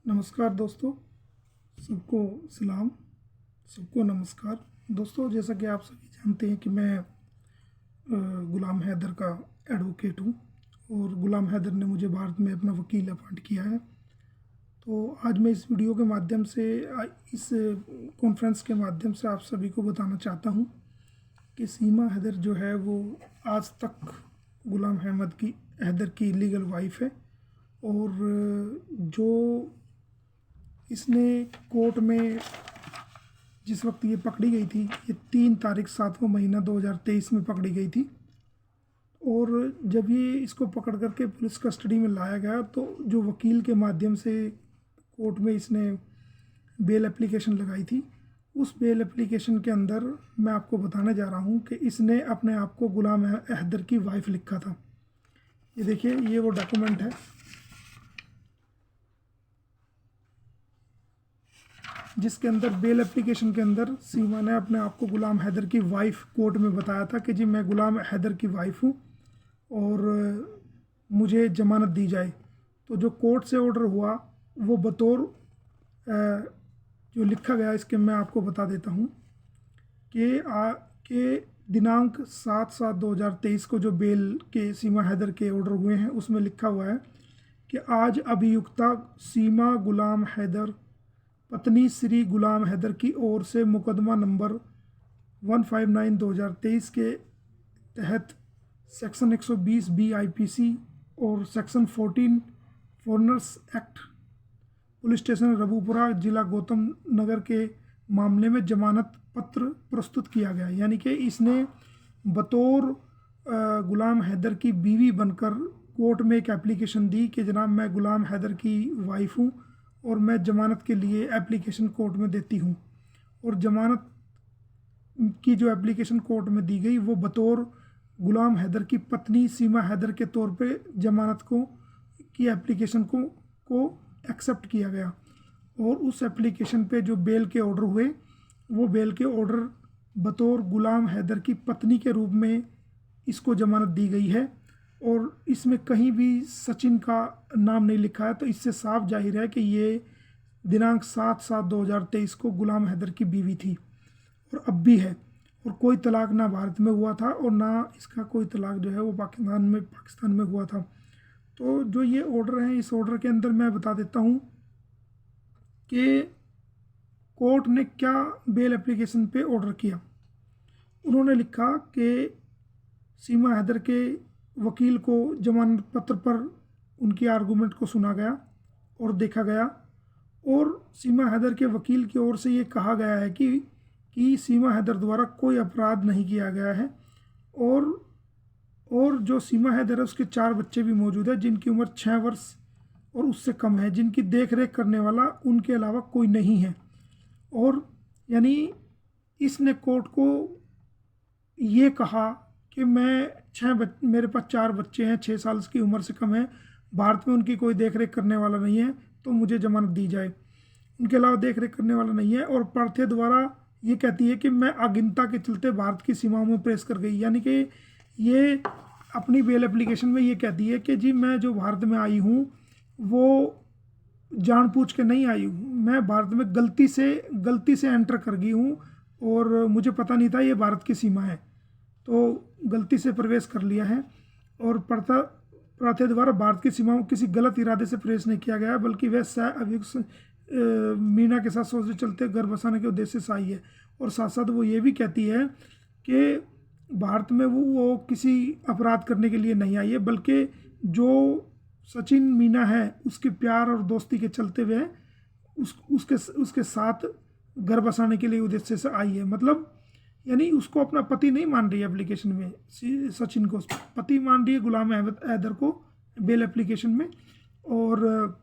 नमस्कार दोस्तों, सबको सलाम, सबको नमस्कार। दोस्तों, जैसा कि आप सभी जानते हैं कि मैं गुलाम हैदर का एडवोकेट हूँ और गुलाम हैदर ने मुझे भारत में अपना वकील अपॉइंट किया है। तो आज मैं इस वीडियो के माध्यम से इस कॉन्फ्रेंस के माध्यम से आप सभी को बताना चाहता हूँ कि सीमा हैदर जो है वो आज तक गुलाम हैदर की लीगल वाइफ है और जो इसने कोर्ट में जिस वक्त ये पकड़ी गई थी, ये 3 तारीख 7वां महीना 2023 में पकड़ी गई थी। और जब ये इसको पकड़ करके पुलिस कस्टडी में लाया गया तो जो वकील के माध्यम से कोर्ट में इसने बेल एप्लीकेशन लगाई थी, उस बेल एप्लीकेशन के अंदर मैं आपको बताने जा रहा हूँ कि इसने अपने आप को गुलाम हैदर की वाइफ लिखा था। ये देखिए, ये वो डॉक्यूमेंट है जिसके अंदर बेल एप्लीकेशन के अंदर सीमा ने अपने आप को गुलाम हैदर की वाइफ कोर्ट में बताया था कि जी मैं गुलाम हैदर की वाइफ हूँ और मुझे जमानत दी जाए। तो जो कोर्ट से ऑर्डर हुआ वो बतौर जो लिखा गया, इसके मैं आपको बता देता हूँ कि दिनांक 7/7/2023 को जो बेल के सीमा हैदर के ऑर्डर हुए हैं उसमें लिखा हुआ है कि आज अभियुक्ता सीमा गुलाम हैदर पत्नी श्री गुलाम हैदर की ओर से मुकदमा नंबर 159/2023 के तहत सेक्शन 120 BIPC और section 14 foreigners act police station Rabupura जिला गौतम नगर के मामले में जमानत पत्र प्रस्तुत किया गया। यानी कि इसने बतौर गुलाम हैदर की बीवी बनकर कोर्ट में एक एप्लीकेशन दी कि जनाब मैं गुलाम हैदर की वाइफ हूँ और मैं ज़मानत के लिए एप्लीकेशन कोर्ट में देती हूँ। और ज़मानत की जो एप्लीकेशन कोर्ट में दी गई वो बतौर गुलाम हैदर की पत्नी सीमा हैदर के तौर पे ज़मानत की एप्लीकेशन को एक्सेप्ट किया गया। और उस एप्लीकेशन पे जो बेल के ऑर्डर हुए, वो बेल के ऑर्डर बतौर गुलाम हैदर की पत्नी के रूप में इसको ज़मानत दी गई है और इसमें कहीं भी सचिन का नाम नहीं लिखा है। तो इससे साफ जाहिर है कि ये दिनांक 7/7/2023 को गुलाम हैदर की बीवी थी और अब भी है। और कोई तलाक ना भारत में हुआ था और ना इसका कोई तलाक जो है वो पाकिस्तान में हुआ था। तो जो ये ऑर्डर हैं, इस ऑर्डर के अंदर मैं बता देता हूँ कि कोर्ट ने क्या बेल एप्लीकेशन पे ऑर्डर किया। उन्होंने लिखा कि सीमा हैदर के वकील को जमानत पत्र पर उनकी आर्गूमेंट को सुना गया और देखा गया और सीमा हैदर के वकील की ओर से ये कहा गया है कि सीमा हैदर द्वारा कोई अपराध नहीं किया गया है और जो सीमा हैदर है उसके 4 बच्चे भी मौजूद है जिनकी उम्र 6 वर्ष और उससे कम है, जिनकी देख रेख करने वाला उनके अलावा कोई नहीं है। और यानी इसने कोर्ट को ये कहा कि मेरे पास 4 बच्चे हैं, 6 साल की उम्र से कम है, भारत में उनकी कोई देख रेख करने वाला नहीं है, तो मुझे जमानत दी जाए। उनके अलावा देख रेख करने वाला नहीं है। और पार्थे द्वारा ये कहती है कि मैं अगिनता के चलते भारत की सीमाओं में प्रवेश कर गई। यानी कि ये अपनी बेल एप्लीकेशन में ये कहती है कि जी मैं जो भारत में आई हूँ वो जानबूझ के नहीं आई हूँ, मैं भारत में गलती से एंटर कर गई हूँ और मुझे पता नहीं था ये भारत की सीमा है, तो गलती से प्रवेश कर लिया है। और पार्थे द्वारा भारत की सीमाओं किसी गलत इरादे से प्रवेश नहीं किया गया, बल्कि वह अभियुक्त मीना के साथ सोच चलते घर बसाने के उद्देश्य से आई है। और साथ साथ वो ये भी कहती है कि भारत में वो किसी अपराध करने के लिए नहीं आई है, बल्कि जो सचिन मीना है उसके प्यार और दोस्ती के चलते हुए उसके साथ घर बसाने के लिए उद्देश्य से आई है। मतलब यानी उसको अपना पति नहीं मान रही है एप्लीकेशन में, सचिन को पति मान रही है गुलाम हैदर को बेल एप्लीकेशन में। और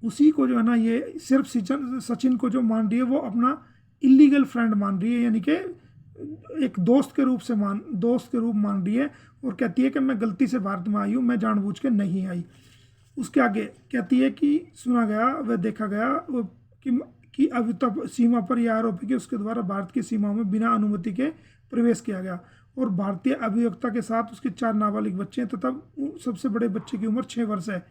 उसी को जो है ना, ये सिर्फ सचिन को जो मान रही है वो अपना इलीगल फ्रेंड मान रही है, यानी कि एक दोस्त के रूप मान रही है। और कहती है कि मैं गलती से भारत में आई हूँ, मैं जानबूझ के नहीं आई। उसके आगे कहती है कि सुना गया व देखा गया कि अभियुक्त सीमा पर यह आरोप है कि उसके द्वारा भारत की सीमा में बिना अनुमति के प्रवेश किया गया और भारतीय अभियोक्ता के साथ उसके 4 नाबालिग बच्चे हैं तथा सबसे बड़े बच्चे की उम्र 6 वर्ष है।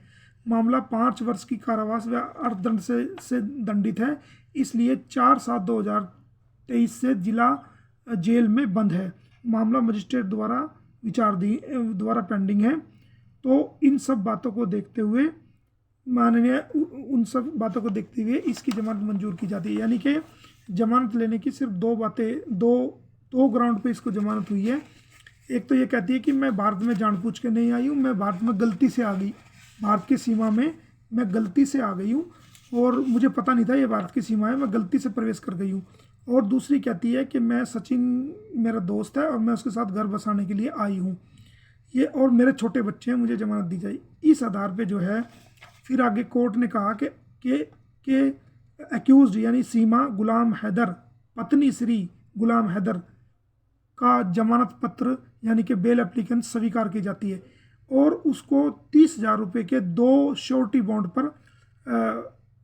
मामला 5 वर्ष की कारावास व अर्थदंड से दंडित है, इसलिए 4/7/2023 से जिला जेल में बंद है। मामला मजिस्ट्रेट द्वारा पेंडिंग है। तो इन सब बातों को देखते हुए इसकी जमानत मंजूर की जाती है। यानी कि जमानत लेने की सिर्फ दो ग्राउंड पे इसको जमानत हुई है। एक तो ये कहती है कि मैं भारत में जानबूझ के नहीं आई हूँ, मैं भारत में गलती से आ गई, भारत की सीमा में मैं गलती से आ गई हूँ और मुझे पता नहीं था ये भारत की सीमा है, मैं गलती से प्रवेश कर गई हूँ। और दूसरी कहती है कि मैं सचिन मेरा दोस्त है और मैं उसके साथ घर बसाने के लिए आई हूँ, ये और मेरे छोटे बच्चे हैं, मुझे जमानत दी जाए। इस आधार पे जो है फिर आगे कोर्ट ने कहा कि एक्यूज्ड यानी सीमा गुलाम हैदर पत्नी श्री गुलाम हैदर का जमानत पत्र यानी कि बेल एप्लीकेशन स्वीकार की जाती है और उसको 30,000 रुपये के 2 श्योरिटी बॉन्ड पर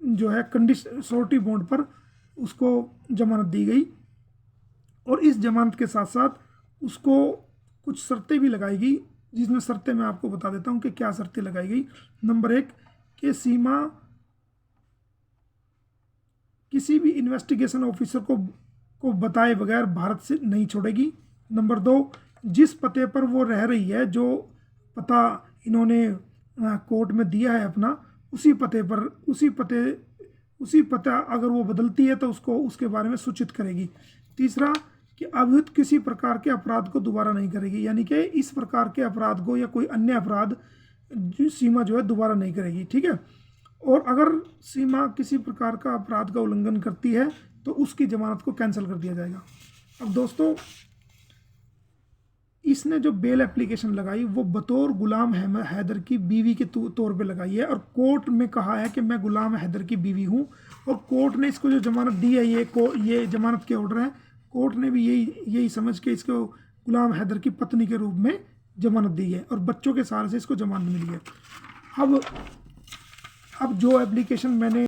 जो है श्योरिटी बॉन्ड पर उसको जमानत दी गई। और इस जमानत के साथ साथ उसको कुछ शर्तें भी लगाई गई, जिसमें शर्तें मैं आपको बता देता हूँ कि क्या शर्तें लगाई गई। नंबर 1 कि सीमा किसी भी इन्वेस्टिगेशन ऑफिसर को बताए बगैर भारत से नहीं छोड़ेगी। नंबर 2 जिस पते पर वो रह रही है, जो पता इन्होंने कोर्ट में दिया है अपना, उसी पता अगर वो बदलती है तो उसको उसके बारे में सूचित करेगी। तीसरा कि अभियुक्त किसी प्रकार के अपराध को दोबारा नहीं करेगी, यानी कि इस प्रकार के अपराध को या कोई अन्य अपराध सीमा जो है दोबारा नहीं करेगी, ठीक है। और अगर सीमा किसी प्रकार का अपराध का उल्लंघन करती है तो उसकी जमानत को कैंसिल कर दिया जाएगा। अब दोस्तों, इसने जो बेल एप्लीकेशन लगाई वो बतौर गुलाम हैदर की बीवी के तौर पे लगाई है और कोर्ट में कहा है कि मैं गुलाम हैदर की बीवी हूँ। और कोर्ट ने इसको जो जमानत दी है, ये जमानत के ऑर्डर है, कोर्ट ने भी यही समझ के इसको गुलाम हैदर की पत्नी के रूप में जमानत दी है और बच्चों के सहारे से इसको जमानत मिली है। अब जो एप्लीकेशन मैंने